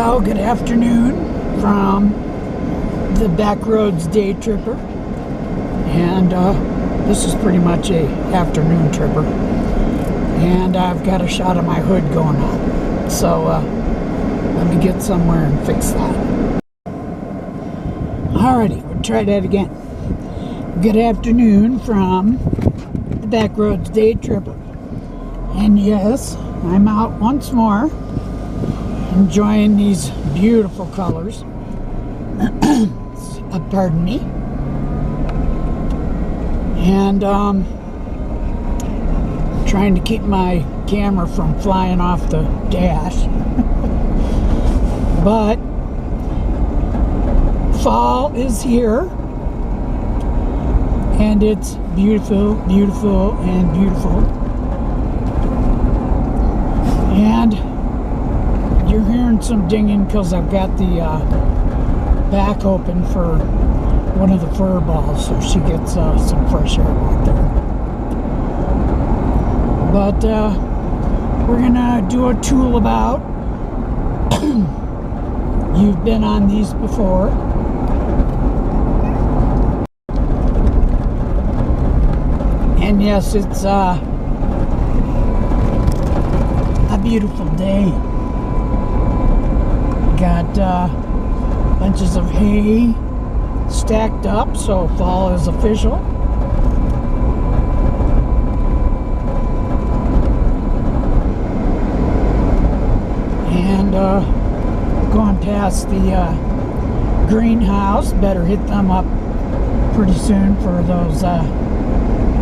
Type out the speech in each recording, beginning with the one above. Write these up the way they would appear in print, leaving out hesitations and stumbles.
Well, good afternoon from the Backroads Day Tripper, and this is pretty much a afternoon tripper, and I've got a shot of my hood going on, so let me get somewhere and fix that. Alrighty, we'll try that again. Good afternoon from the Backroads Day Tripper, and yes, I'm out once more enjoying these beautiful colors. Pardon me. And trying to keep my camera from flying off the dash. But fall is here, and it's beautiful, beautiful, and beautiful. And you're hearing some dinging because I've got the back open for one of the fur balls, so she gets some fresh air back there. But we're gonna do a tool about. You've been on these before. And yes, it's a beautiful day. Got bunches of hay stacked up, so fall is official. And going past the greenhouse, better hit them up pretty soon for those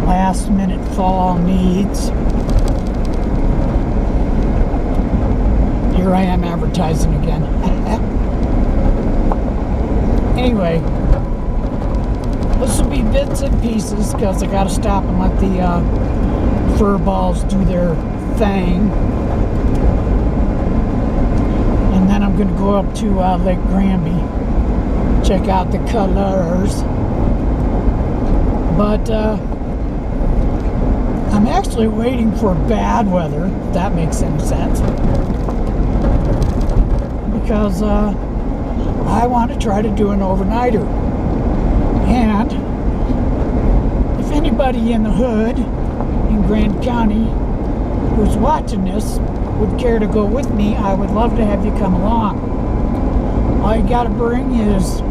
last minute fall needs. Here I am advertising again. Anyway, this will be bits and pieces because I got to stop and let the fur balls do their thing. And then I'm going to go up to Lake Granby, check out the colors. But I'm actually waiting for bad weather, if that makes any sense. Because I want to try to do an overnighter. And if anybody in the hood in Grand County who's watching this would care to go with me, I would love to have you come along. All you got to bring is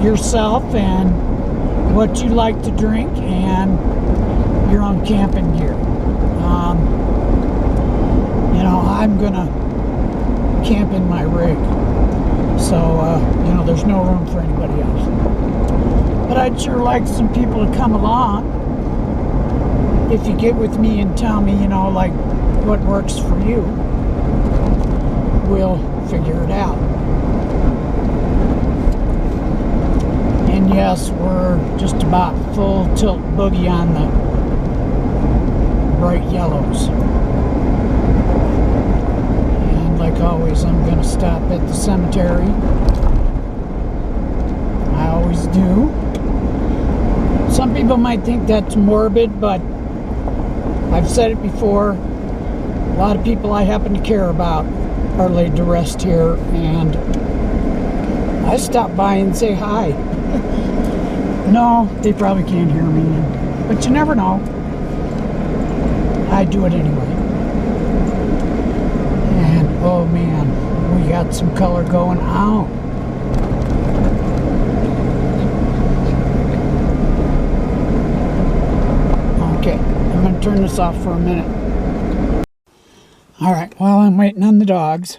yourself and what you like to drink and your own camping gear. You know, I'm gonna camp in my rig, so you know, there's no room for anybody else. But I'd sure like some people to come along if you get with me and tell me, you know, like what works for you. We'll figure it out. And yes, we're just about full tilt boogie on the bright yellows. Like always, I'm going to stop at the cemetery. I always do. Some people might think that's morbid, but I've said it before. A lot of people I happen to care about are laid to rest here, and I stop by and say hi. No, they probably can't hear me, but you never know. I do it anyway. Oh man, we got some color going on. Okay, I'm going to turn this off for a minute. Alright, while I'm waiting on the dogs,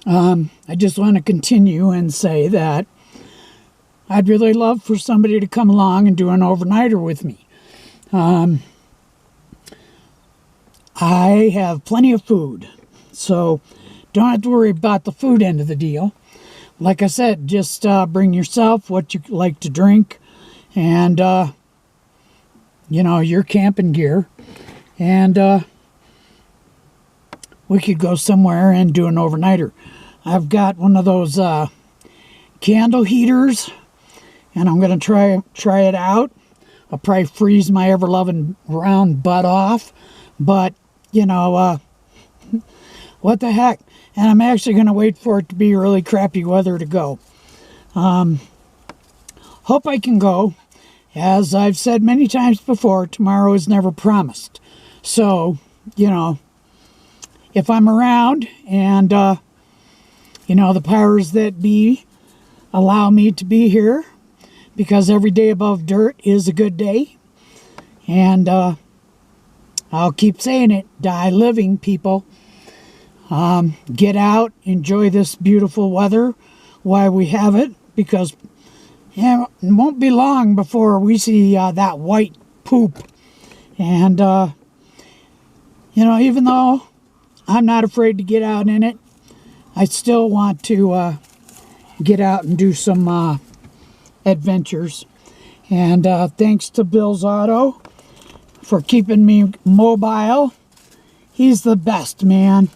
I just want to continue and say that I'd really love for somebody to come along and do an overnighter with me. I have plenty of food, so don't have to worry about the food end of the deal. Like I said, just bring yourself, what you like to drink, and you know, your camping gear, and we could go somewhere and do an overnighter. I've got one of those candle heaters, and I'm going to try it out. I'll probably freeze my ever-loving round butt off, but you know, what the heck? And I'm actually going to wait for it to be really crappy weather to go. Hope I can go. As I've said many times before, tomorrow is never promised. So, you know, if I'm around and, you know, the powers that be allow me to be here, because every day above dirt is a good day. And I'll keep saying it, die living, people. Get out, enjoy this beautiful weather while we have it, because yeah, it won't be long before we see that white poop. And, you know, even though I'm not afraid to get out in it, I still want to get out and do some adventures. And thanks to Bill's Auto for keeping me mobile. He's the best, man.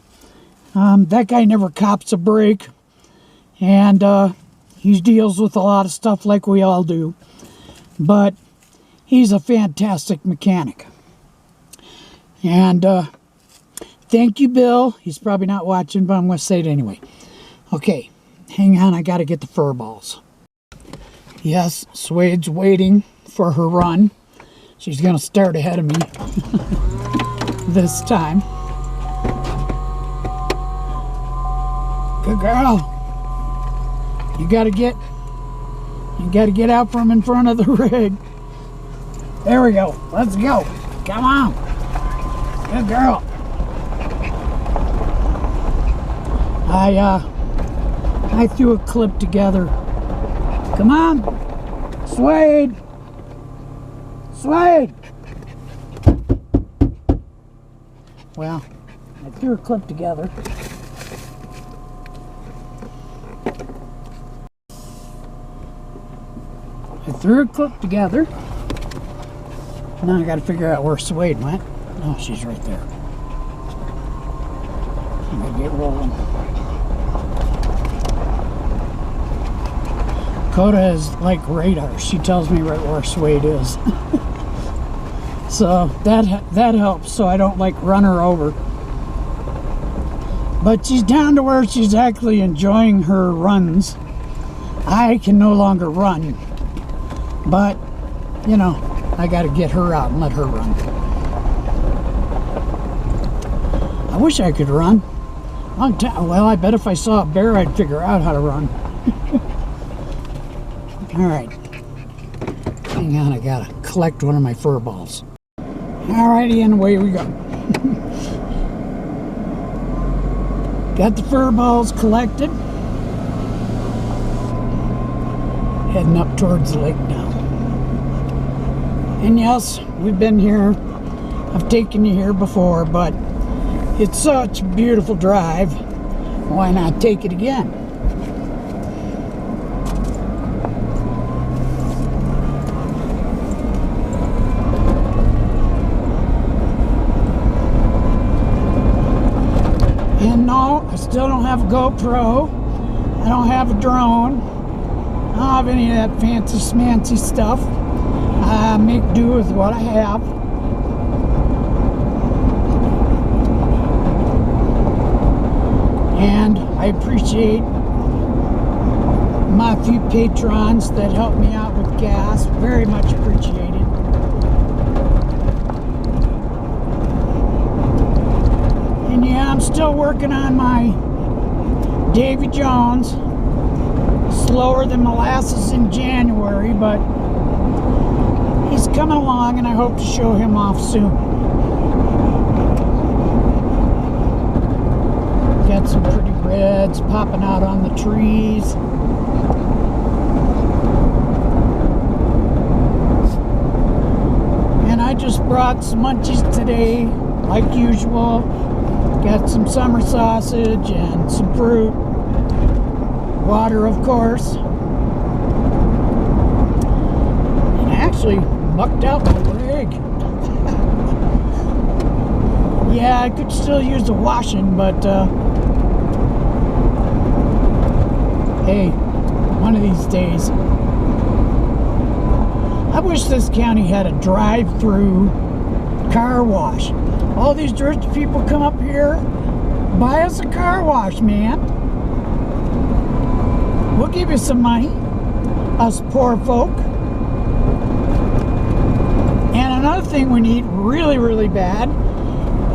That guy never cops a break. And he deals with a lot of stuff like we all do. But he's a fantastic mechanic. And thank you, Bill. He's probably not watching, but I'm going to say it anyway. Okay, hang on. I got to get the fur balls. Yes, Suede's waiting for her run. She's going to start ahead of me this time. Good girl. You gotta get out from in front of the rig. There we go. Let's go. Come on. Good girl. I threw a clip together. Come on. Suede. Suede. Well, I threw a clip together. Threw a clip together. Now I got to figure out where Suede went. Oh, she's right there. I'm gonna get rolling. Coda is like radar. She tells me right where Suede is. So that helps, so I don't like run her over. But she's down to where she's actually enjoying her runs. I can no longer run. But, you know, I got to get her out and let her run. I wish I could run. Well, I bet if I saw a bear, I'd figure out how to run. All right. Hang on, I got to collect one of my fur balls. All righty, and away we go. Got the fur balls collected. Heading up towards the lake now. And yes, we've been here. I've taken you here before, but it's such a beautiful drive. Why not take it again? And no, I still don't have a GoPro. I don't have a drone. I don't have any of that fancy smancy stuff. I make do with what I have. And I appreciate my few patrons that help me out with gas. Very much appreciated. And yeah, I'm still working on my Davy Jones. Slower than molasses in January, but he's coming along, and I hope to show him off soon. Got some pretty reds popping out on the trees. And I just brought some munchies today, like usual. Got some summer sausage and some fruit. Water, of course. And I actually mucked out my rig. Yeah, I could still use the washing, but hey, one of these days. I wish this county had a drive-through car wash. All these rich people come up here, Buy us a car wash, man. We'll give you some money, us poor folk. And another thing we need really, really bad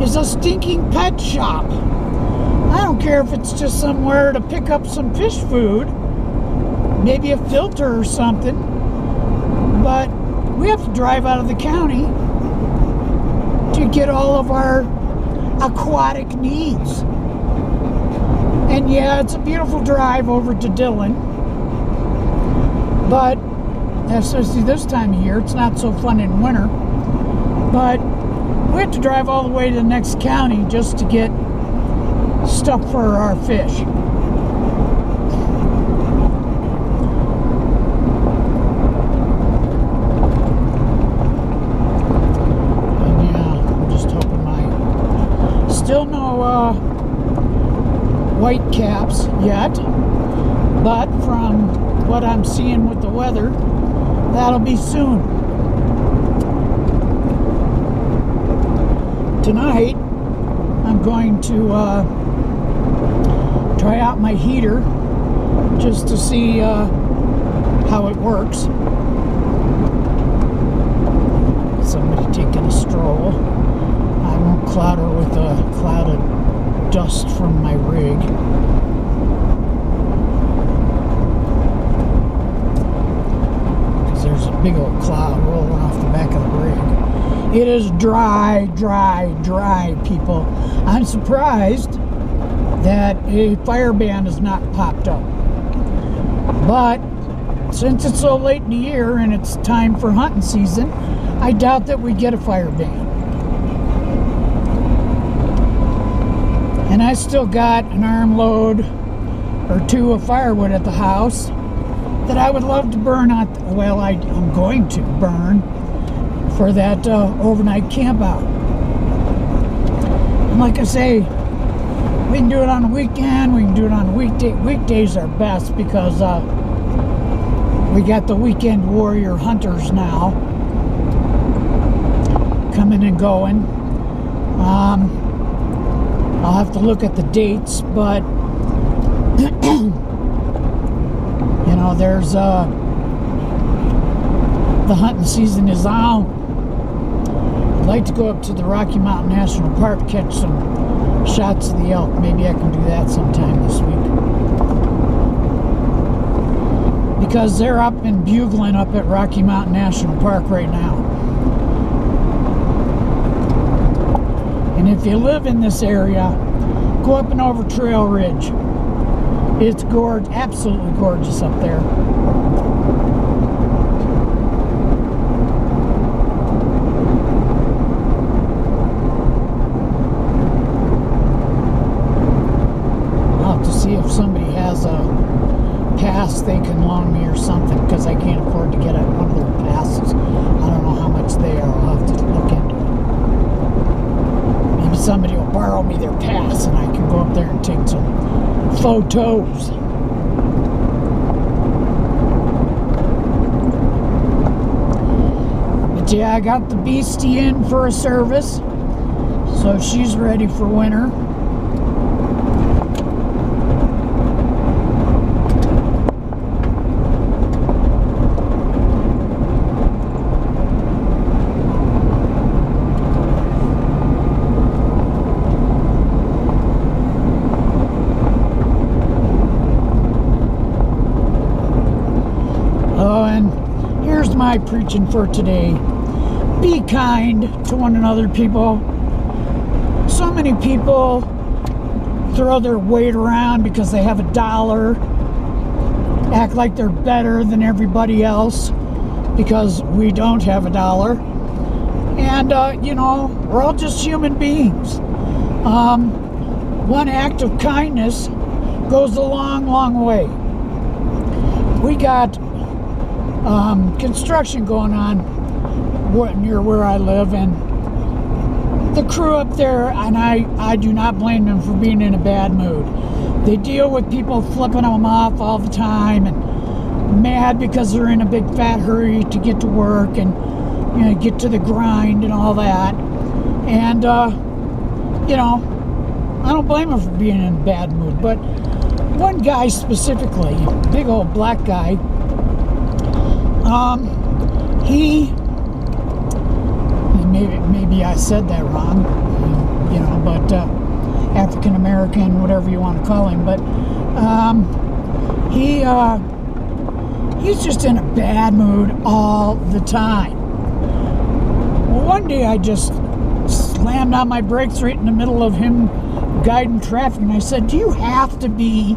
is a stinking pet shop. I don't care if it's just somewhere to pick up some fish food, maybe a filter or something, but we have to drive out of the county to get all of our aquatic needs. And yeah, it's a beautiful drive over to Dillon, but especially this time of year, it's not so fun in winter. But we have to drive all the way to the next county just to get stuff for our fish. And yeah, I'm just hoping still no white caps yet, but from what I'm seeing with the weather, that'll be soon. Tonight, I'm going to try out my heater just to see how it works. Somebody taking a stroll. I won't cloud her with a cloud of dust from my rig. Because there's a big old cloud rolling off the back of the rig. It is dry, dry, dry, people. I'm surprised that a fire ban has not popped up. But since it's so late in the year and it's time for hunting season, I doubt that we get a fire ban. And I still got an armload or two of firewood at the house that I would love to burn on. Well, I'm going to burn for that overnight camp out. And like I say, we can do it on the weekend, we can do it on a weekday. Weekdays are best because we got the weekend warrior hunters now coming and going. I'll have to look at the dates, but you know, there's the hunting season is on. I'd like to go up to the Rocky Mountain National Park, catch some shots of the elk. Maybe I can do that sometime this week. Because they're up and bugling up at Rocky Mountain National Park right now. And if you live in this area, go up and over Trail Ridge. It's gorgeous, absolutely gorgeous up there. I'll have to see if somebody has a pass they can loan me or something, because I can't afford to get one of their passes. I don't know how much they are. I'll have to look into it. Maybe somebody will borrow me their pass and I can go up there and take some photos. But yeah, I got the beastie in for a service, so she's ready for winter. My preaching for today: be kind to one another, people. So many people throw their weight around because they have $1, act like they're better than everybody else because we don't have $1. And you know, we're all just human beings. One act of kindness goes a long, long way. We got construction going on near where I live, and the crew up there, and I do not blame them for being in a bad mood. They deal with people flipping them off all the time and mad because they're in a big fat hurry to get to work and, you know, get to the grind and all that. And you know, I don't blame him for being in a bad mood, but one guy specifically, big old black guy, maybe I said that wrong, you know, but African American, whatever you want to call him, but he's just in a bad mood all the time. Well, one day I just slammed on my brakes right in the middle of him guiding traffic, and I said, do you have to be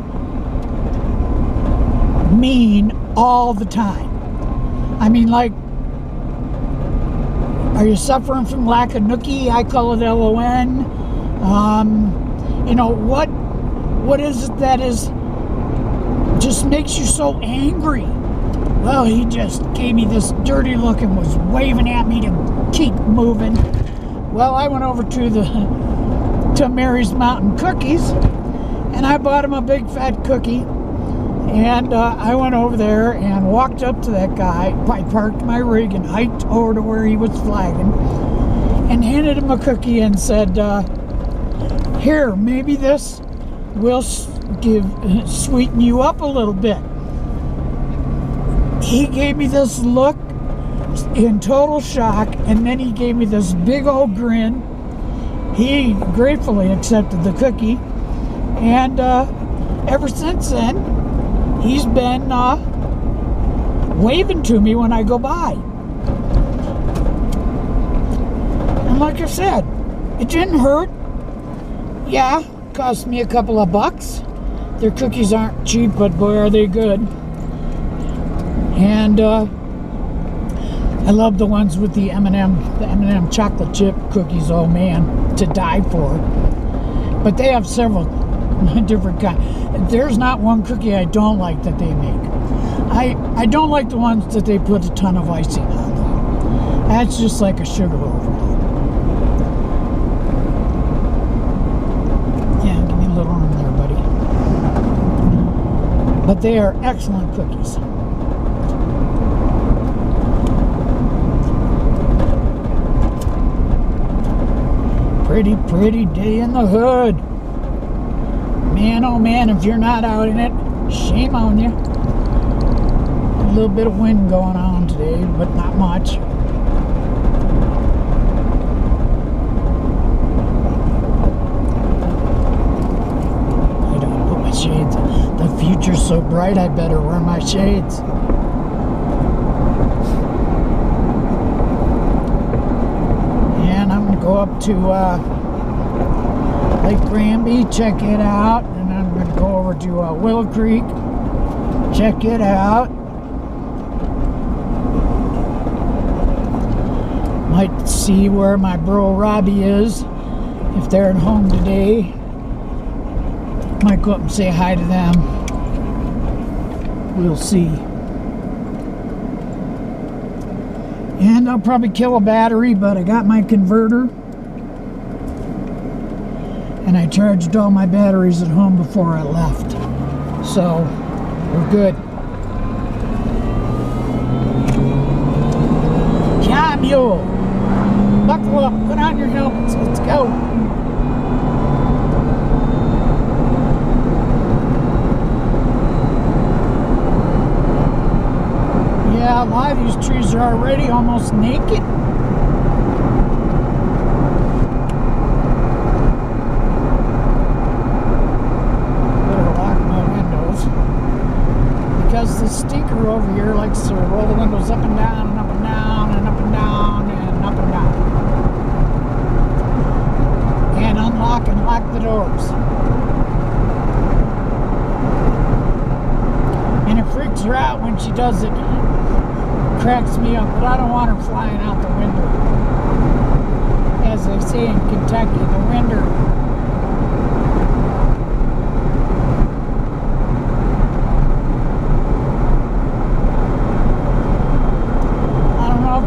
mean all the time? I mean, like, are you suffering from lack of nookie? I call it LON. You know, what is it that is just makes you so angry? Well, he just gave me this dirty look and was waving at me to keep moving. Well, I went over to Mary's Mountain Cookies, and I bought him a big fat cookie. And I went over there and walked up to that guy. I parked my rig and hiked over to where he was flagging and handed him a cookie and said, here, maybe this will sweeten you up a little bit. He gave me this look in total shock, and then he gave me this big old grin. He gratefully accepted the cookie, and ever since then, he's been waving to me when I go by. And like I said, it didn't hurt. Yeah, cost me a couple of bucks. Their cookies aren't cheap, but boy, are they good. And I love the ones with the M&M chocolate chip cookies. Oh man, to die for. But they have several different kinds. There's not one cookie I don't like that they make. I don't like the ones that they put a ton of icing on though. That's just like a sugar overload. Yeah, give me a little room there, buddy. But they are excellent cookies. Pretty, pretty day in the hood. Man, oh man, if you're not out in it, shame on you. A little bit of wind going on today, but not much. I don't put my shades on. The future's so bright, I better wear my shades. And I'm gonna go up to Lake Granby, check it out, and I'm going to go over to Willow Creek, check it out. Might see where my bro Robbie is, if they're at home today. Might go up and say hi to them. We'll see. And I'll probably kill a battery, but I got my converter. And I charged all my batteries at home before I left. So, we're good. John Mule, buckle up, put on your helmets, let's go. Yeah, a lot of these trees are already almost naked. Because the stinker over here likes to roll the windows up and down and up and down and up and down and up and down. And unlock and lock the doors. And it freaks her out when she does it. Cracks me up, but I don't want her flying out the window. As they say in Kentucky, the window.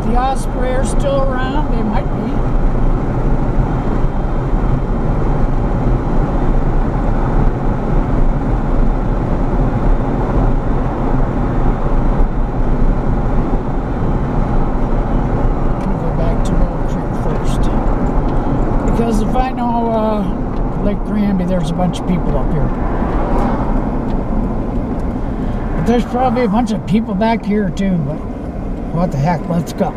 The osprey are still around. They might be. I'm gonna go back to Willow Creek first, because if I know a bunch of people up here. But there's probably a bunch of people back here too, but what the heck, let's go.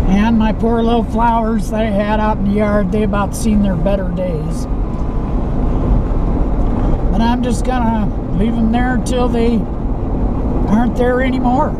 And my poor little flowers that I had out in the yard, they about seen their better days. But I'm just gonna leave them there until they aren't there anymore.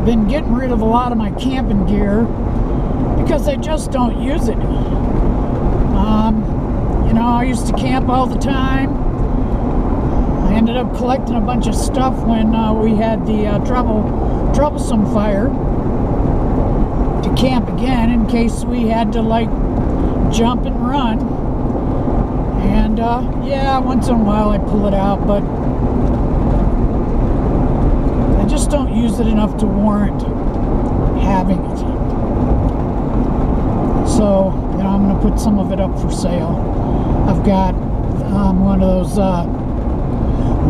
Been getting rid of a lot of my camping gear because I just don't use it. You know, I used to camp all the time. I ended up collecting a bunch of stuff when we had the troublesome fire to camp again in case we had to like jump and run. And yeah, once in a while I pull it out, but I just don't use it enough to warrant having it. So, you know, I'm going to put some of it up for sale. I've got one of those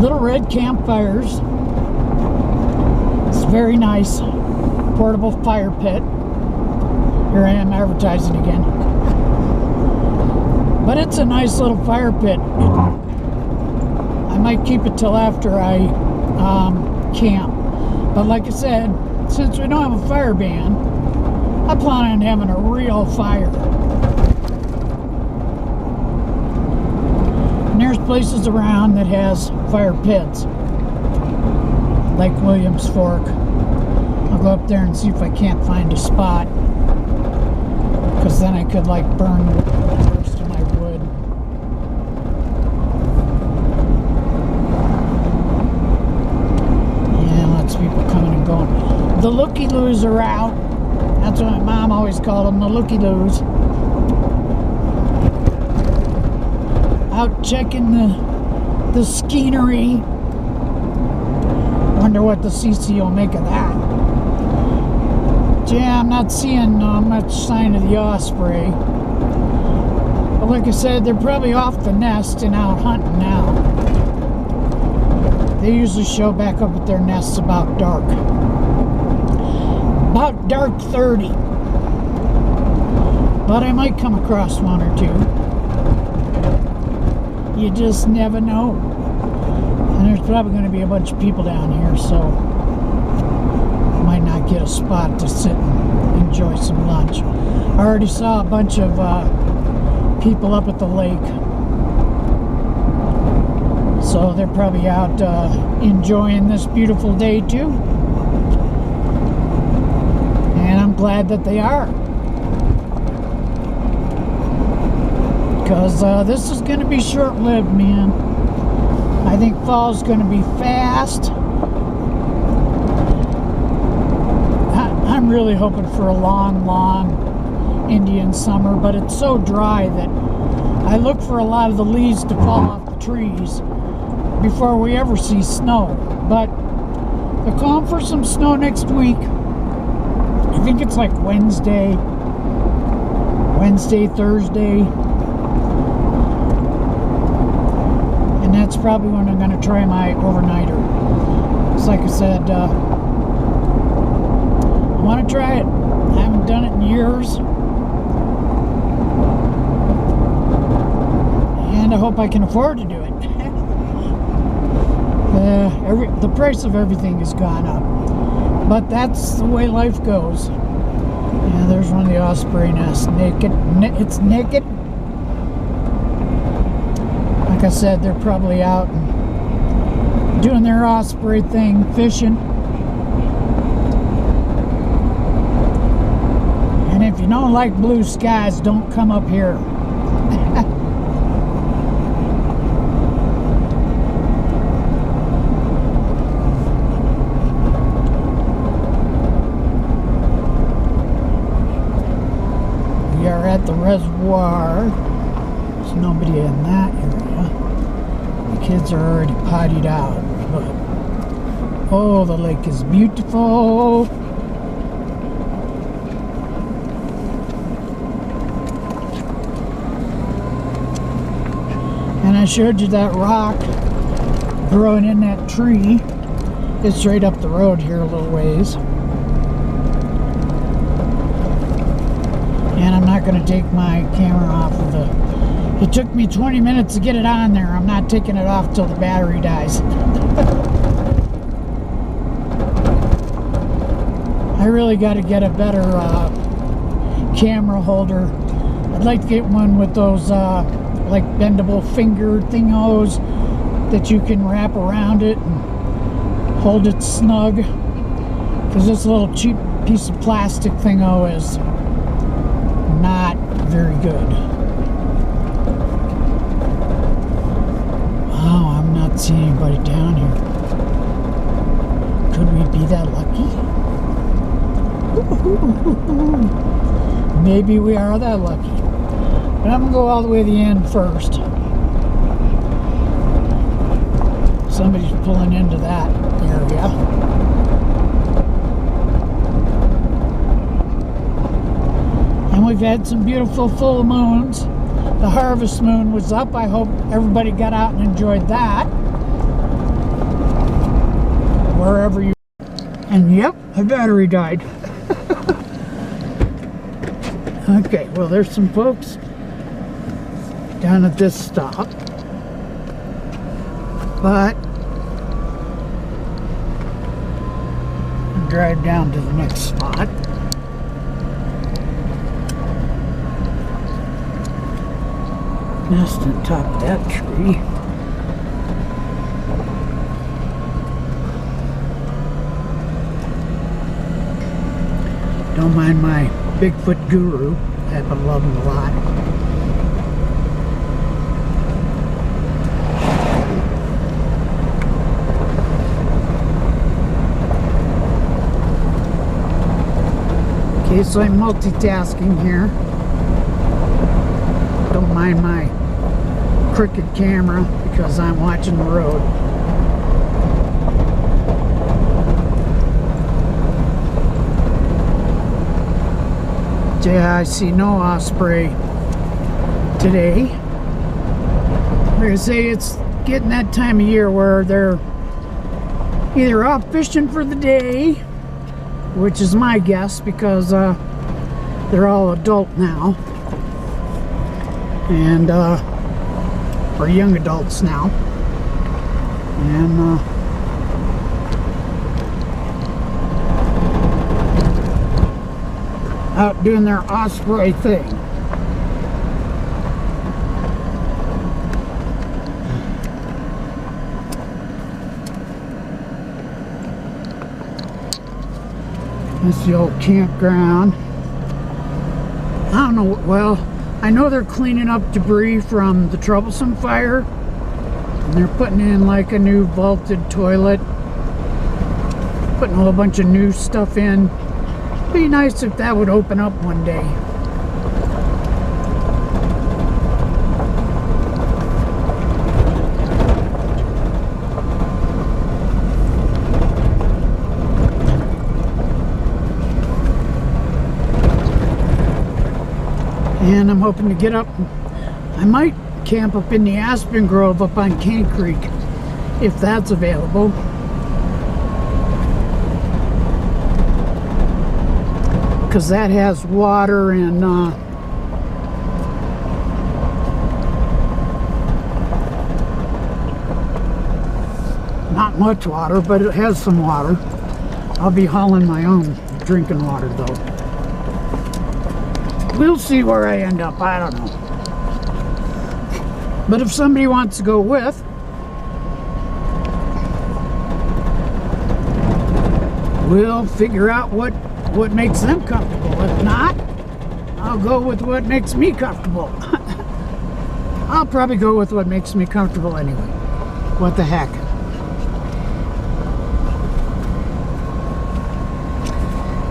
little red campfires. It's very nice. Portable fire pit. Here I am advertising again. But it's a nice little fire pit. I might keep it till after I camp. But like I said, since we don't have a fire ban, I plan on having a real fire. And there's places around that has fire pits. Like Williams Fork. I'll go up there and see if I can't find a spot. Because then I could like burn the rest of my wood. People coming and going. The looky-loos are out. That's what my mom always called them, the looky-loos. Out checking the skeenery. Wonder what the CC will make of that. Yeah, I'm not seeing much sign of the osprey. But like I said, they're probably off the nest and out hunting now. They usually show back up at their nests about dark. About dark 30. But I might come across one or two. You just never know. And there's probably going to be a bunch of people down here, so I might not get a spot to sit and enjoy some lunch. I already saw a bunch of people up at the lake. So they're probably out enjoying this beautiful day too. And I'm glad that they are. Because this is going to be short-lived, man. I think fall's going to be fast. I'm really hoping for a long, long Indian summer, but it's so dry that I look for a lot of the leaves to fall off the trees before we ever see snow. But they're calling for some snow next week. I think it's like Wednesday, Thursday. And that's probably when I'm going to try my overnighter. It's like I said, I want to try it. I haven't done it in years. And I hope I can afford to do it. The price of everything has gone up, but that's the way life goes. Yeah, there's one of the osprey nests. Naked. It's naked. Like I said, they're probably out and doing their osprey thing, fishing. And if you don't like blue skies, don't come up here. We are at the reservoir. There's nobody in that area. The kids are already pottied out. But oh, the lake is beautiful. And I showed you that rock growing in that tree. It's right up the road here a little ways. And I'm not going to take my camera off of the... It took me 20 minutes to get it on there. I'm not taking it off till the battery dies. I really got to get a better camera holder. I'd like to get one with those like bendable finger thingos that you can wrap around it and hold it snug. Because this little cheap piece of plastic thingo is not very good. Wow, I'm not seeing anybody down here. Could we be that lucky? Maybe we are that lucky. But I'm going to go all the way to the end first. Somebody's pulling into that area. And we've had some beautiful full moons. The harvest moon was up. I hope everybody got out and enjoyed that. Wherever you... And yep, my battery died. Okay, well there's some folks down at this stop. But I'll drive down to the next spot. Nest on top of that tree. Don't mind my Bigfoot guru. I happen to love him a lot. Okay, so I'm multitasking here. Don't mind my crooked camera because I'm watching the road. Yeah, I see no osprey today. Like I say, it's getting that time of year where they're either off fishing for the day, which is my guess because they're all adult now, and or young adults now, and out doing their osprey thing. That's the old campground. I don't know, well, I know they're cleaning up debris from the Troublesome fire, and they're putting in like a new vaulted toilet, putting a whole bunch of new stuff in. Be nice if that would open up one day. And I'm hoping to get up. I might camp up in the Aspen Grove up on Cane Creek if that's available. Because that has water and not much water, but it has some water. I'll be hauling my own drinking water though. We'll see where I end up, I don't know. But if somebody wants to go with, we'll figure out what makes them comfortable. If not, I'll go with what makes me comfortable. I'll probably go with what makes me comfortable anyway. What the heck.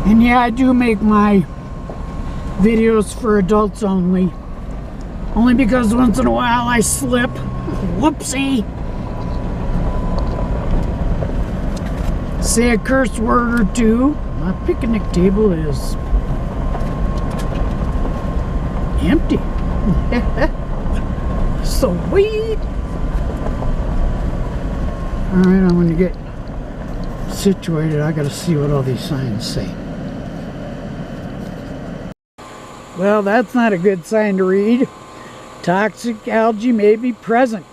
And yeah, I do make my videos for adults only. Only because once in a while I slip. Whoopsie. Say a curse word or two. My picnic table is empty. Sweet. Alright, I'm going to get situated. I got to see what all these signs say. Well, that's not a good sign to read. Toxic algae may be present.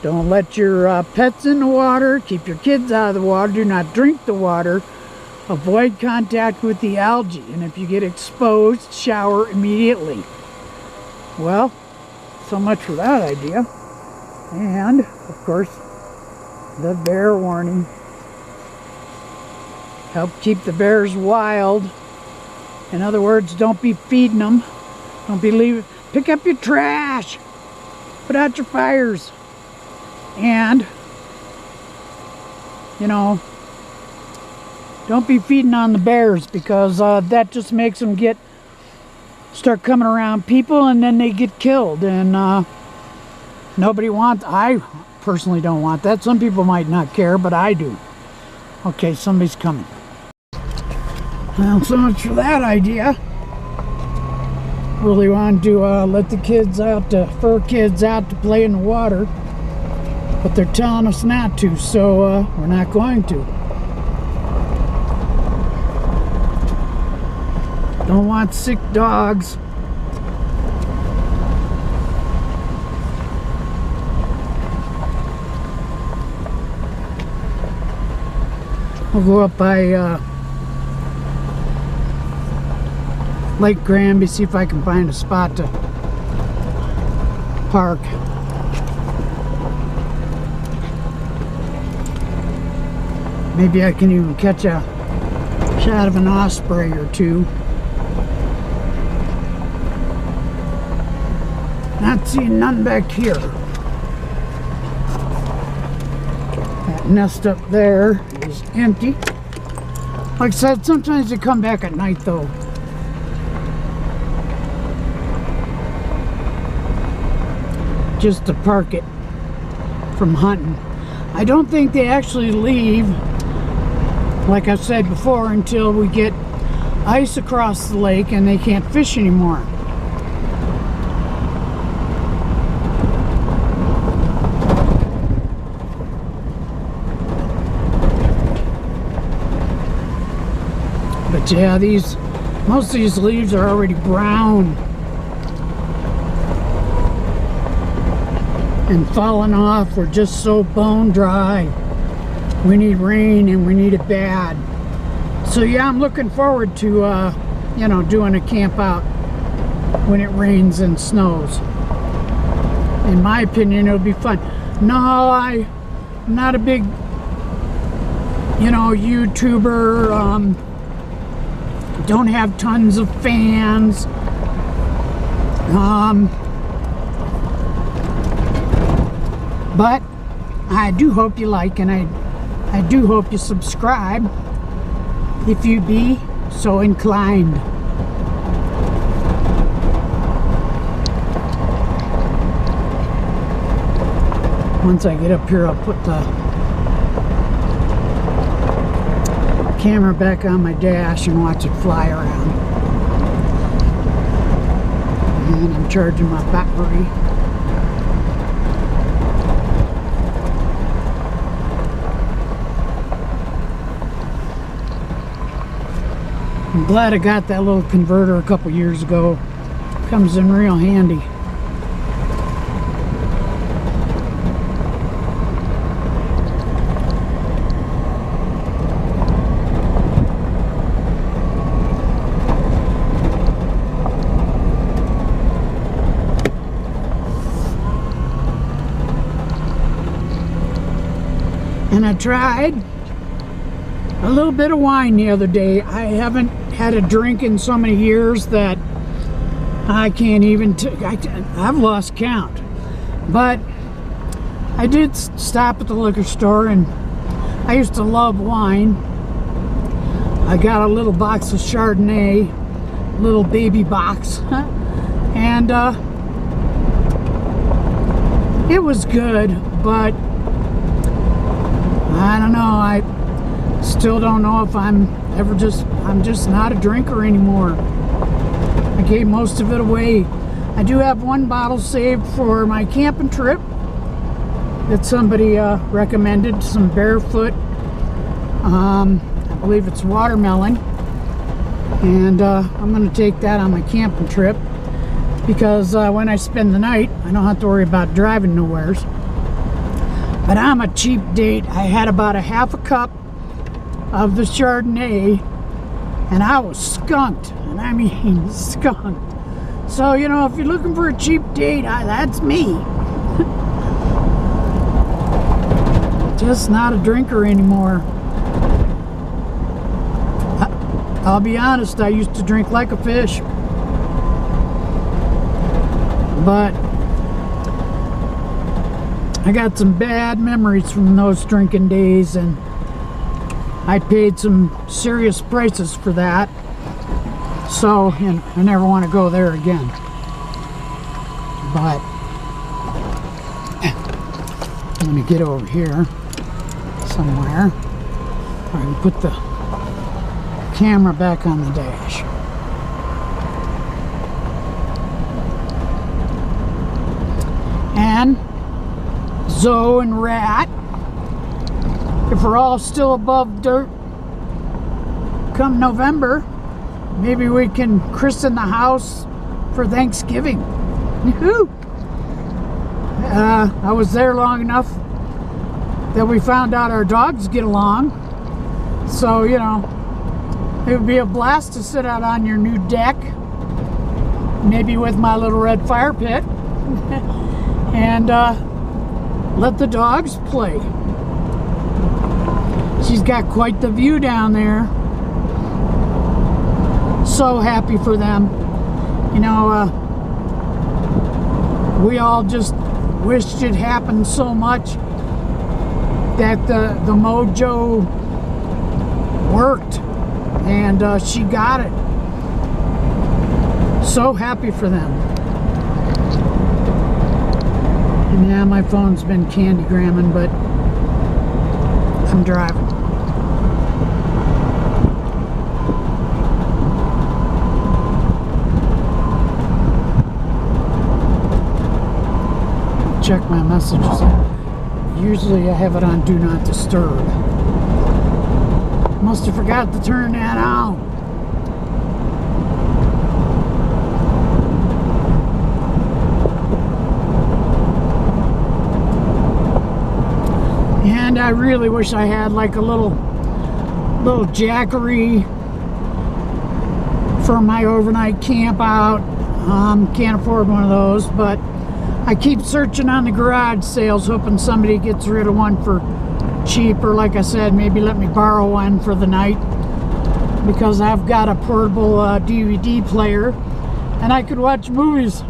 Don't let your pets in the water. Keep your kids out of the water. Do not drink the water. Avoid contact with the algae. And if you get exposed, shower immediately. Well, so much for that idea. And, of course, the bear warning. Help keep the bears wild. In other words, don't be feeding them. Don't be leaving. Pick up your trash. Put out your fires. And, you know, don't be feeding on the bears, because that just makes them start coming around people, and then they get killed. And nobody wants. I personally don't want that. Some people might not care, but I do. Okay, somebody's coming. Well, so much for that idea. Really wanted to let the kids out, the fur kids out to play in the water, but they're telling us not to, so we're not going to. Don't want sick dogs. We'll go up by Lake Granby, see if I can find a spot to park. Maybe I can even catch a shot of an osprey or two. Not seeing none back here. That nest up there is empty. Like I said, sometimes they come back at night though. Just to park it from hunting. I don't think they actually leave, like I said before, until we get ice across the lake and they can't fish anymore. But yeah, most of these leaves are already brown and falling off. We're just so bone dry. We need rain, and we need it bad. So yeah, I'm looking forward to you know, doing a camp out when it rains and snows. In my opinion, it'll be fun. No, I'm not a big, you know, YouTuber. Don't have tons of fans. But I do hope you like, and I do hope you subscribe if you be so inclined. Once I get up here, I'll put the camera back on my dash and watch it fly around. And I'm charging my battery. I'm glad I got that little converter a couple years ago. Comes in real handy. And I tried a little bit of wine the other day. I haven't had a drink in so many years that I can't even, I've lost count. But I did stop at the liquor store, and I used to love wine. I got a little box of Chardonnay, little baby box, and It was good, but I don't know. I still don't know if I'm just not a drinker anymore. I gave most of it away. I do have one bottle saved for my camping trip that somebody recommended, some barefoot. I believe it's watermelon. And I'm going to take that on my camping trip because when I spend the night, I don't have to worry about driving nowheres. But I'm a cheap date. I had about a half a cup of the Chardonnay and I was skunked. And I mean skunked. So, you know, if you're looking for a cheap date, that's me. Just not a drinker anymore. I'll be honest, I used to drink like a fish. But I got some bad memories from those drinking days, and I paid some serious prices for that. So, and I never want to go there again. But I'm going to get over here somewhere. I can put the camera back on the dash. And Zoe and Rat, if we're all still above dirt come November, maybe we can christen the house for Thanksgiving. Woohoo! I was there long enough that we found out our dogs get along. So, you know, it would be a blast to sit out on your new deck, maybe with my little red fire pit, and let the dogs play. She's got quite the view down there. So happy for them. You know, we all just wished it happened so much that the mojo worked, and she got it. So happy for them. And yeah, my phone's been candy-gramming, but I'm driving. Check my messages. Usually I have it on Do Not Disturb. Must have forgot to turn that on. And I really wish I had like a little jackery for my overnight camp out. Can't afford one of those, but I keep searching on the garage sales, hoping somebody gets rid of one for cheap, or like I said, maybe let me borrow one for the night, because I've got a portable DVD player and I could watch movies.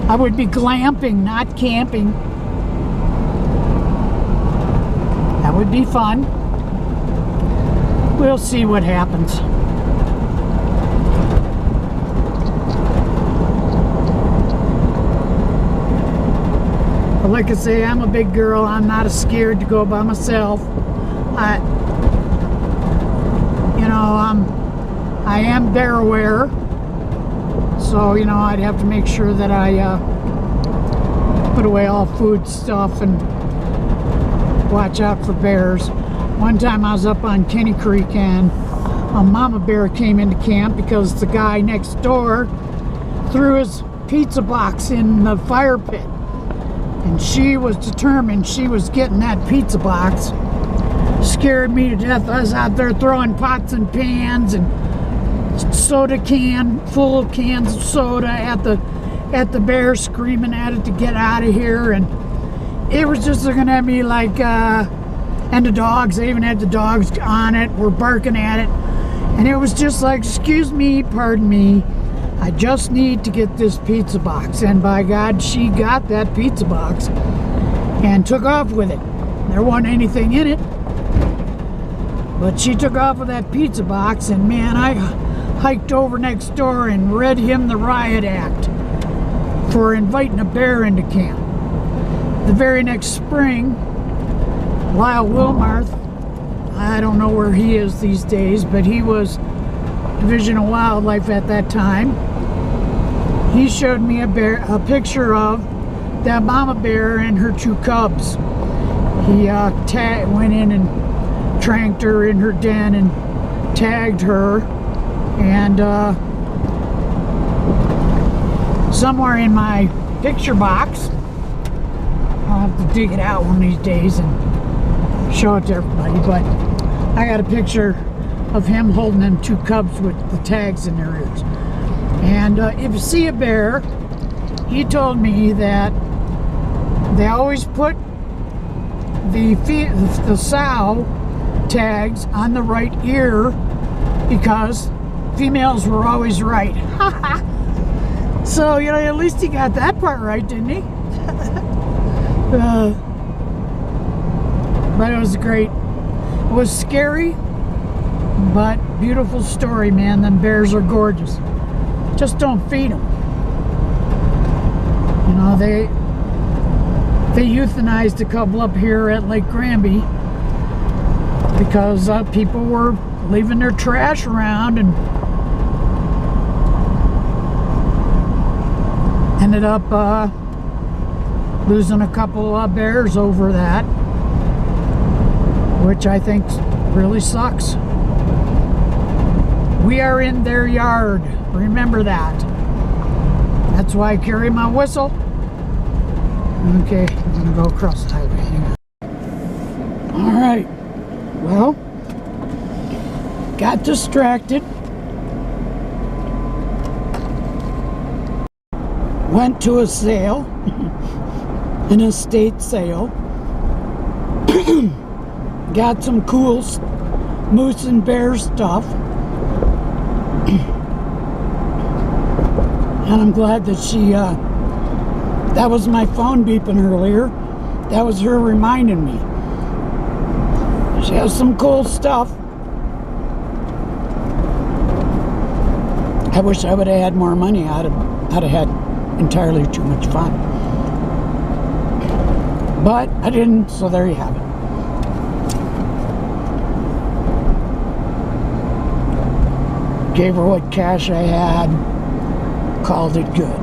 I would be glamping, not camping. That would be fun. We'll see what happens. But like I say, I'm a big girl. I'm not scared to go by myself. I am bear aware, so you know I'd have to make sure that I put away all food stuff and watch out for bears. One time I was up on Kenny Creek and a mama bear came into camp because the guy next door threw his pizza box in the fire pit. And she was determined she was getting that pizza box. Scared me to death. I was out there throwing pots and pans and soda can, full of cans of soda at the bear, screaming at it to get out of here. And it was just looking at me like, and the dogs, they even had the dogs on it, were barking at it. And it was just like, excuse me, pardon me, I just need to get this pizza box. And by God, she got that pizza box and took off with it. There wasn't anything in it, but she took off with that pizza box, and man, I hiked over next door and read him the riot act for inviting a bear into camp. The very next spring, Lyle Wilmarth, I don't know where he is these days, but he was Division of Wildlife at that time. He showed me a picture of that mama bear and her 2 cubs. He went in and tranked her in her den and tagged her, and somewhere in my picture box, I'll have to dig it out one of these days and show it to everybody, but I got a picture of him holding them 2 cubs with the tags in their ears. And if you see a bear, he told me that they always put the sow tags on the right ear because females were always right. So, you know, at least he got that part right, didn't he? But it was great. It was scary, but beautiful story, man. Them bears are gorgeous. Just don't feed them. You know, they euthanized a couple up here at Lake Granby because people were leaving their trash around and ended up losing a couple of bears over that, which I think really sucks. We are in their yard. Remember that. That's why I carry my whistle. Okay, I'm gonna go across the highway. Hang on. All right. Well, got distracted. Went to a sale, an estate sale. Got some cool moose and bear stuff. And I'm glad that she, that was my phone beeping earlier. That was her reminding me. She has some cool stuff. I wish I would have had more money. I'd have had entirely too much fun. But I didn't, so there you have it. Gave her what cash I had, called it good.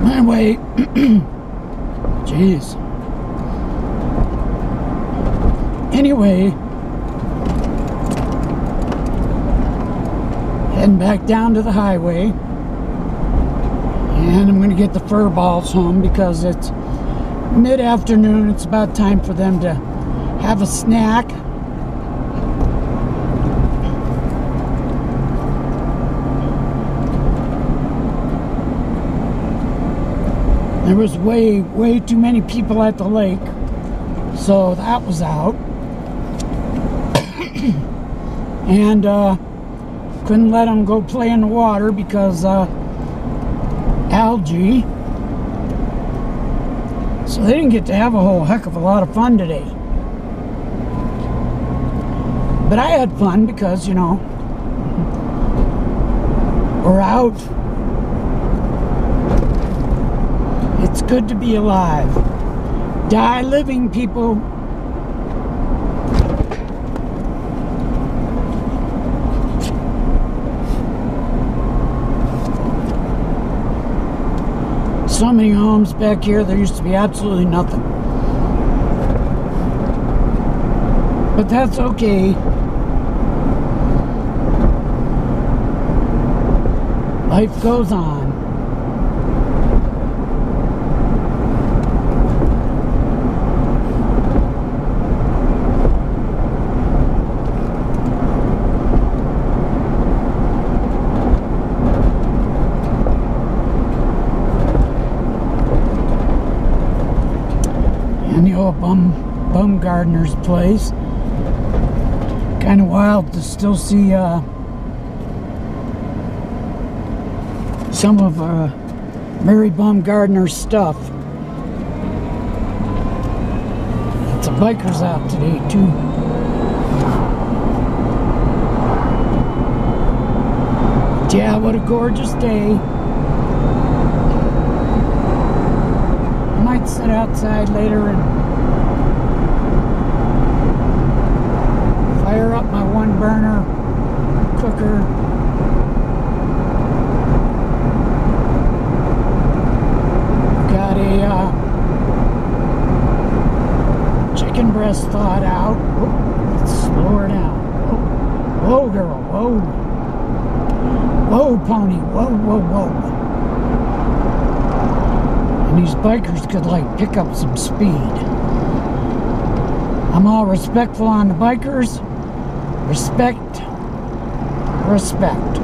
Anyway, jeez. Anyway, heading back down to the highway, and I'm going to get the fur balls home because it's mid-afternoon. It's about time for them to have a snack. There was way too many people at the lake, so that was out. And couldn't let them go play in the water because algae. So they didn't get to have a whole heck of a lot of fun today. But I had fun because, you know, we're out. It's good to be alive. Die living, people. So many homes back here, there used to be absolutely nothing. But that's okay. Life goes on. And the old bum gardener's place. Kind of wild to still see some of Mary Bumgardner's stuff. Lots of bikers out today too. Yeah, what a gorgeous day. I might sit outside later and fire up my one burner cooker. Got a chicken breast thawed out. Oh, let's slow her down. Oh, whoa, girl, whoa. Whoa, pony, whoa, whoa, whoa. And these bikers could like pick up some speed. I'm all respectful on the bikers. Respect. Respect.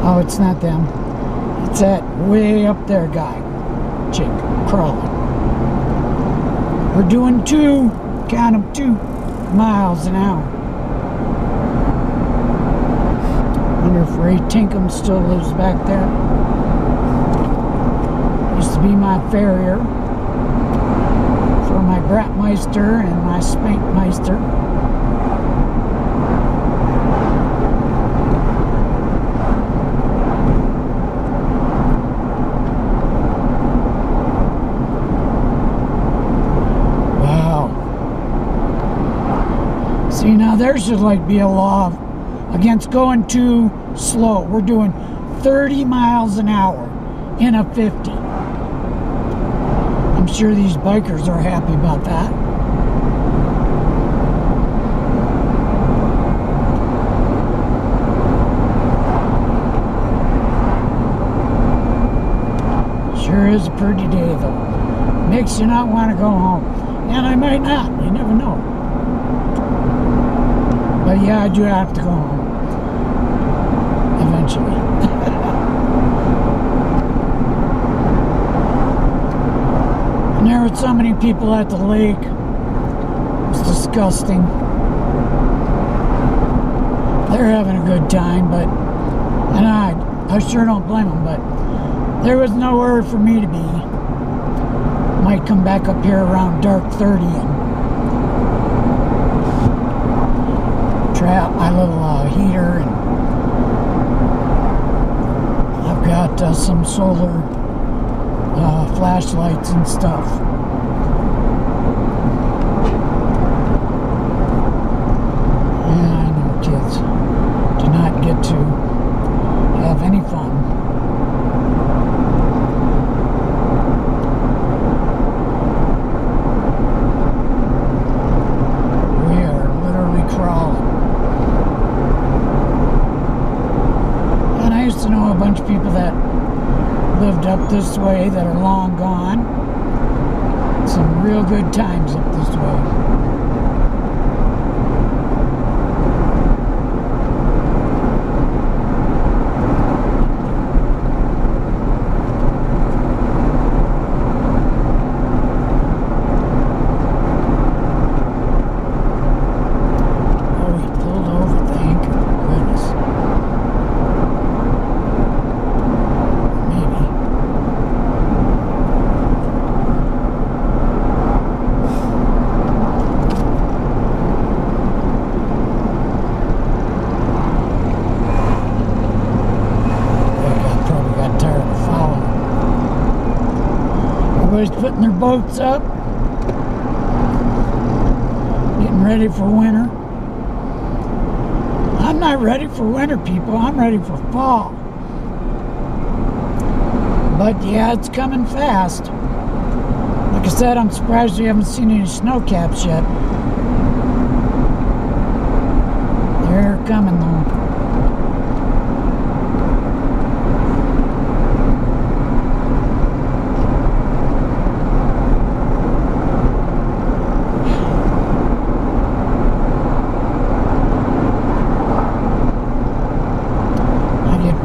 Oh, it's not them. It's that way up there guy. Chick, crawling. We're doing 2, count them, 2 miles an hour. Wonder if Ray Tinkham still lives back there. Used to be my farrier for my Bratmeister and my Spankmeister. Wow. See, now there should like be a law against going too slow. We're doing 30 miles an hour in a 50. I'm sure these bikers are happy about that. Sure is a pretty day though. Makes you not want to go home. And I might not, you never know. But yeah, I do have to go home. Eventually. And there were so many people at the lake. It was disgusting. They're having a good time, but, and I sure don't blame them, but there was nowhere for me to be. Might come back up here around dark 30 and try out my little heater, and I've got some solar flashlights and stuff. And I know kids do not get to have any fun. We are literally crawling. And I used to know a bunch of people that lived up this way that are long gone. Some real good times up this way. Everybody's putting their boats up, getting ready for winter. I'm not ready for winter, people. I'm ready for fall. But yeah, it's coming fast. Like I said, I'm surprised we haven't seen any snow caps yet. They're coming though.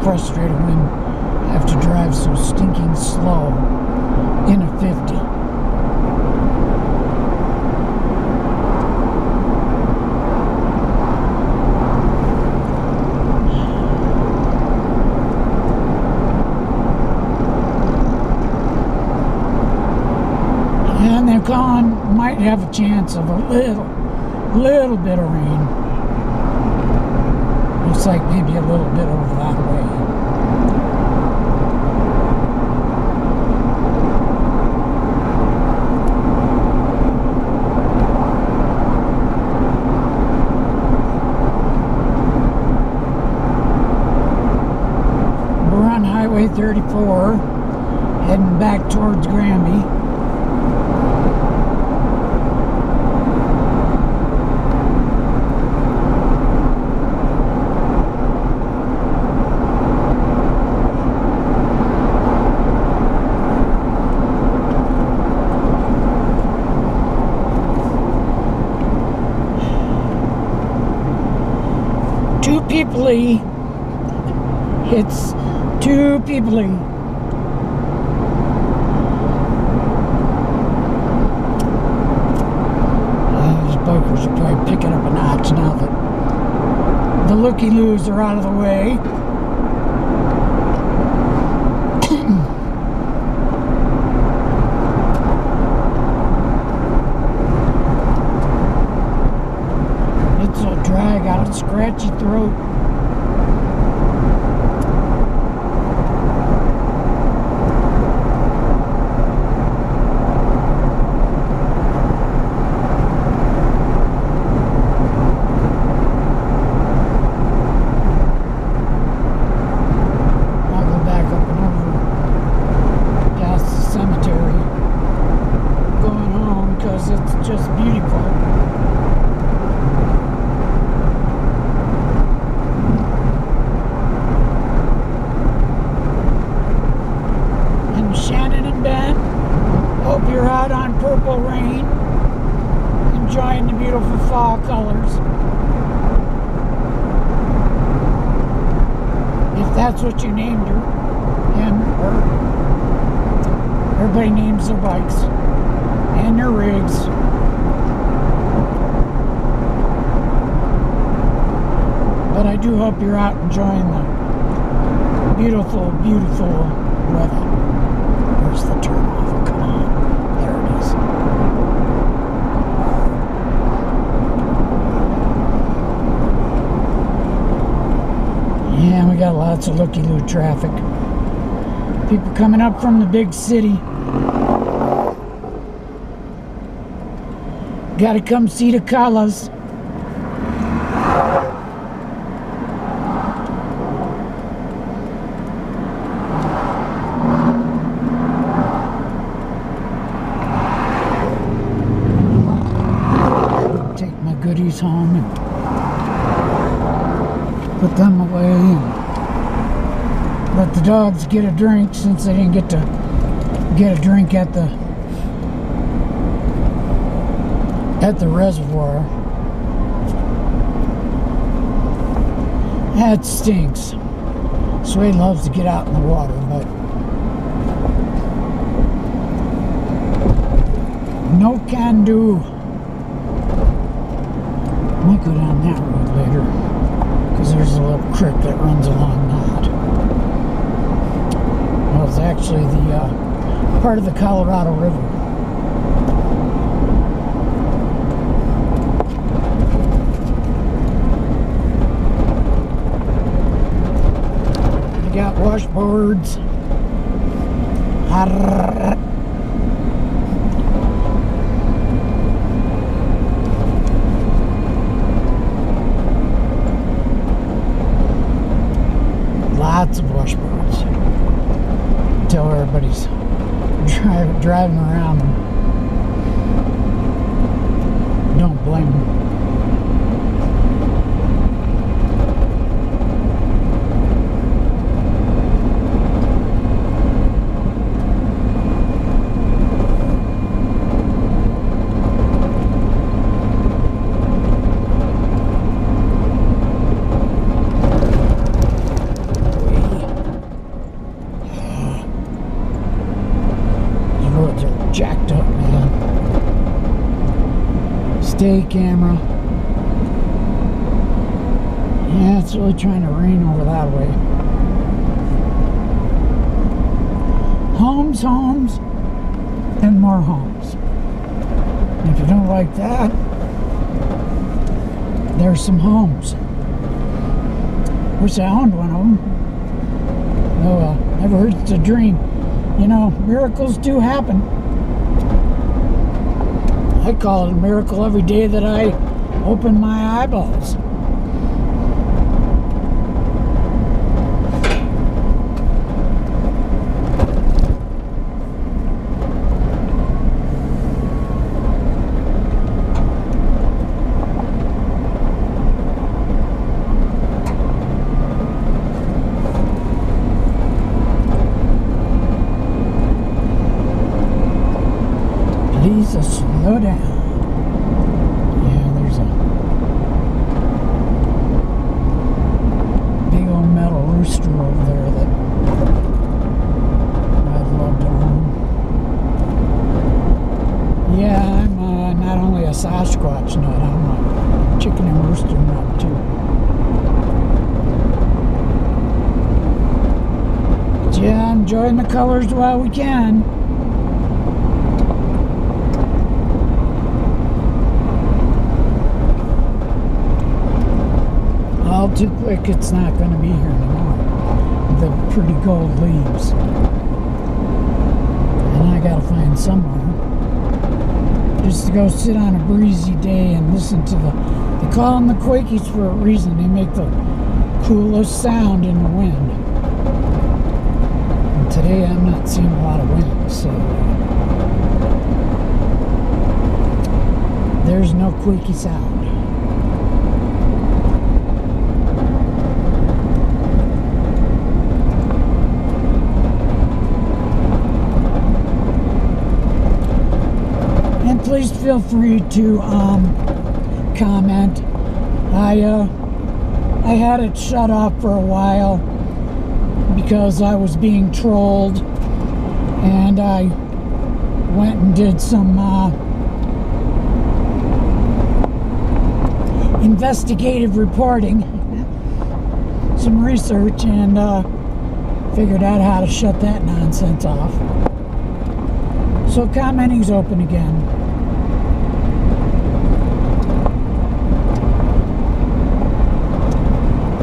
Frustrated when I have to drive so stinking slow in a 50. And they're gone, might have a chance of a little bit of rain. We'll Looks like maybe a little bit over that way. We're on Highway 34, heading back towards Granby. Too peoply. It's too peoply. These bikers are probably picking up a notch now that the looky-loos are out of the way. It's a drag out a scratchy throat. It's just beautiful. And Shannon and Ben, hope you're out on Purple Rain, enjoying the beautiful fall colors. If that's what you named him, or everybody names their bikes and their rigs. But I do hope you're out enjoying the beautiful, beautiful weather. Where's the turn off? Come on. There it is. Yeah, we got lots of looky-loo traffic. People coming up from the big city. Gotta come see the colors. Take my goodies home and put them away and let the dogs get a drink since they didn't get to get a drink at the reservoir. That stinks. Sway loves to get out in the water, but no can do. Might go down that road later because there's a little creek that runs along that. Well, it's actually the part of the Colorado River. Got washboards. Lots of washboards. Until everybody's driving around them. Don't blame them. Jacked up, man. Stay camera. Yeah, it's really trying to rain over that way. Homes, homes, and more homes. And if you don't like that, there's some homes. Wish I owned one of them. Oh, never hurts to dream. You know, miracles do happen. I call it a miracle every day that I open my eyeballs. Please slow down. Yeah, there's a big old metal rooster over there that I'd love to own. Yeah, I'm not only a Sasquatch nut, I'm a chicken and rooster nut too. But yeah, enjoying the colors while we can. All too quick, it's not going to be here anymore. The pretty gold leaves. And I got to find somewhere just to go sit on a breezy day and listen to they call them the Quakies for a reason. They make the coolest sound in the wind. And today I'm not seeing a lot of wind, so there's no Quakie sound. Please feel free to comment. I had it shut off for a while because I was being trolled, and I went and did some investigative reporting, some research, and figured out how to shut that nonsense off. So commenting's open again.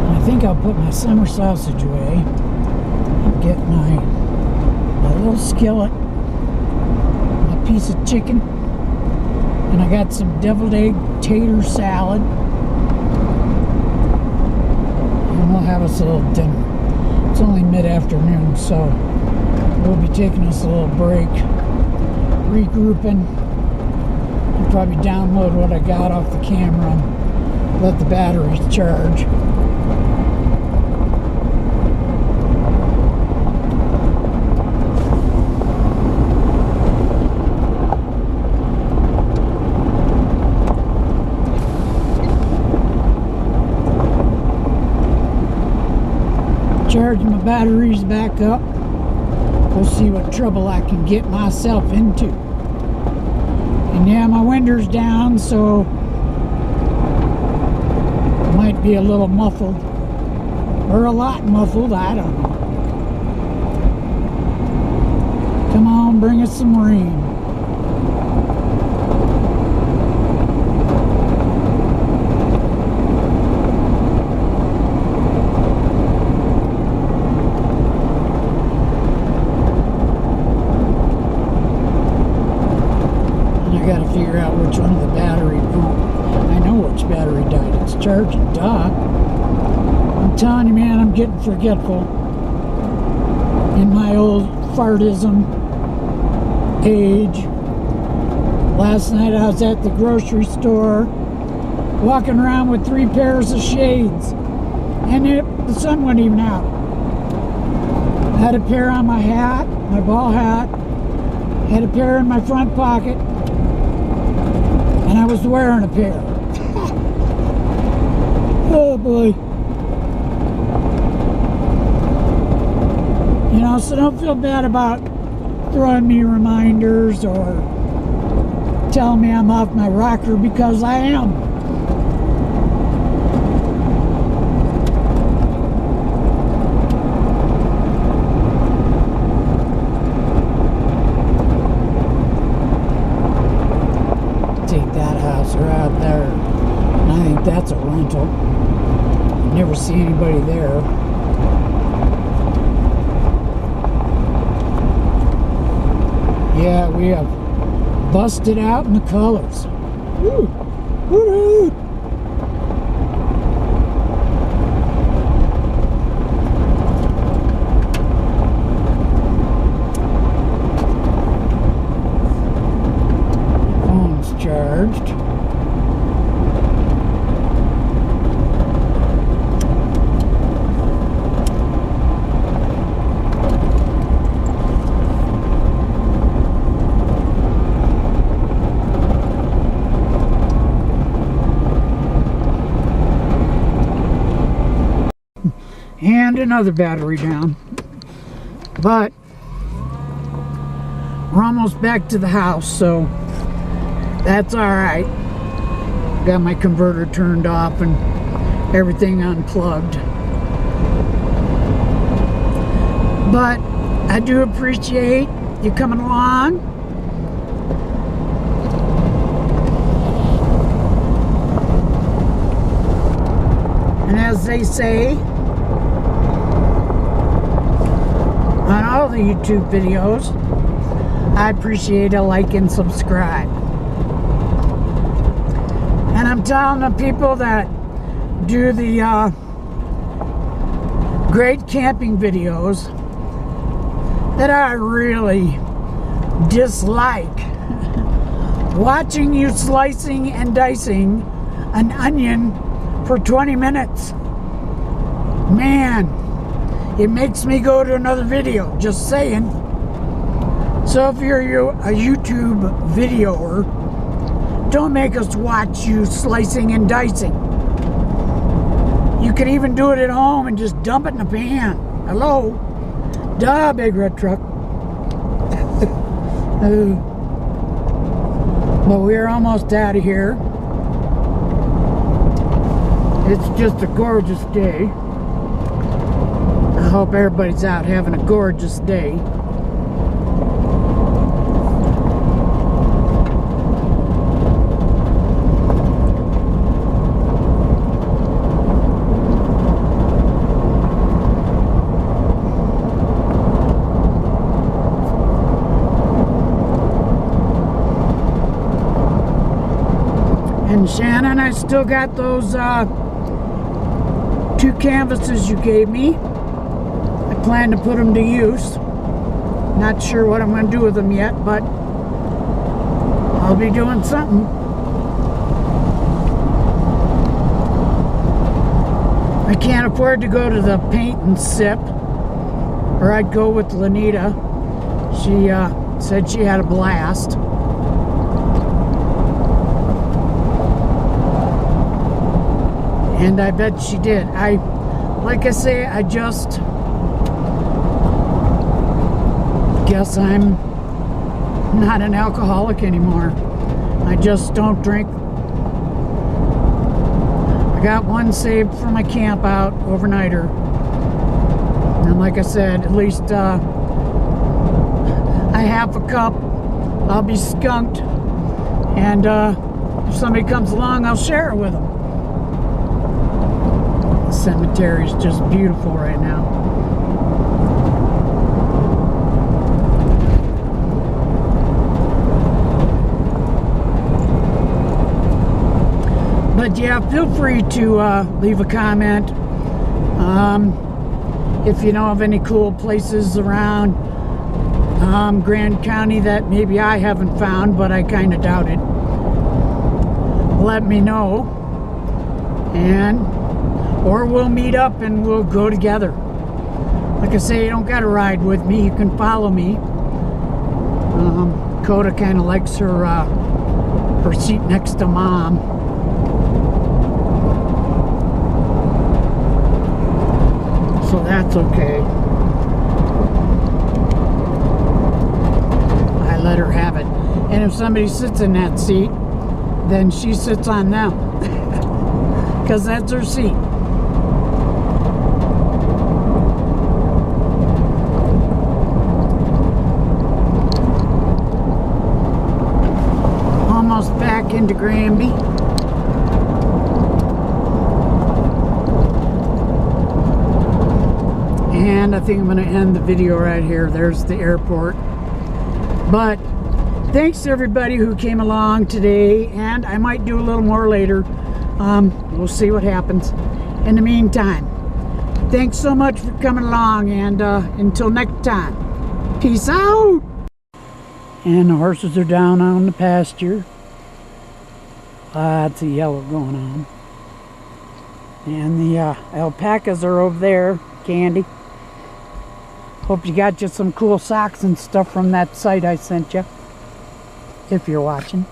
I think I'll put my summer sausage away and get my little skillet, my piece of chicken, and I got some deviled egg tater salad, and we'll have us a little dinner. It's only mid-afternoon, so we'll be taking us a little break, regrouping, and probably download what I got off the camera and let the batteries charge. Charge my batteries back up. We'll see what trouble I can get myself into. And yeah, my window's down, so it might be a little muffled, or a lot muffled, I don't know. Come on, bring us some rain. Figure out which one of the battery. I know which battery died. It's charging, duh. I'm telling you, man, I'm getting forgetful in my old fartism age. Last night I was at the grocery store walking around with 3 pairs of shades, and the sun wasn't even out. I had a pair on my hat, my ball hat, had a pair in my front pocket, and I was wearing a pair. Oh boy. You know, so don't feel bad about throwing me reminders or telling me I'm off my rocker, because I am. Take that house right there, and I think that's a rental. Never see anybody there. there. Yeah, we have busted out in the colors. Woo! Woo-hoo! Phone's charged. And another battery down. But we're almost back to the house, so that's alright. Got my converter turned off and everything unplugged. But I do appreciate you coming along. And as they say on all the YouTube videos, I appreciate a like and subscribe. And I'm telling the people that do the great camping videos that I really dislike watching you slicing and dicing an onion for 20 minutes. Man, it makes me go to another video, just saying. So if you're a YouTube videoer, don't make us watch you slicing and dicing. You can even do it at home and just dump it in a pan. Hello? Duh, big red truck. But we're almost out of here. It's just a gorgeous day. I hope everybody's out having a gorgeous day. And Shannon, I still got those 2 canvases you gave me. I plan to put them to use. Not sure what I'm going to do with them yet, but I'll be doing something. I can't afford to go to the paint and sip, or I'd go with Lanita. She said she had a blast. And I bet she did. Like I say, I just guess I'm not an alcoholic anymore. I just don't drink. I got one saved for my camp out overnighter. And like I said, at least a half a cup, I'll be skunked. And if somebody comes along, I'll share it with them. The cemetery is just beautiful right now. But yeah, feel free to leave a comment if you know of any cool places around Grand County that maybe I haven't found, but I kind of doubt it. Let me know, or we'll meet up and we'll go together. Like I say, you don't got to ride with me. You can follow me. Coda kind of likes her seat next to Mom. So that's okay. I let her have it. And if somebody sits in that seat, then she sits on them. Because that's her seat. Almost back into Granby. And I think I'm going to end the video right here. There's the airport. But thanks to everybody who came along today, and I might do a little more later. We'll see what happens. In the meantime, thanks so much for coming along, and until next time, peace out. And the horses are down on the pasture. Lots of yellow going on. And the alpacas are over there, Candy. Hope you got you some cool socks and stuff from that site I sent you, if you're watching.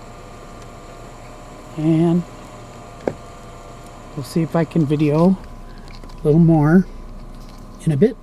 And we'll see if I can video a little more in a bit.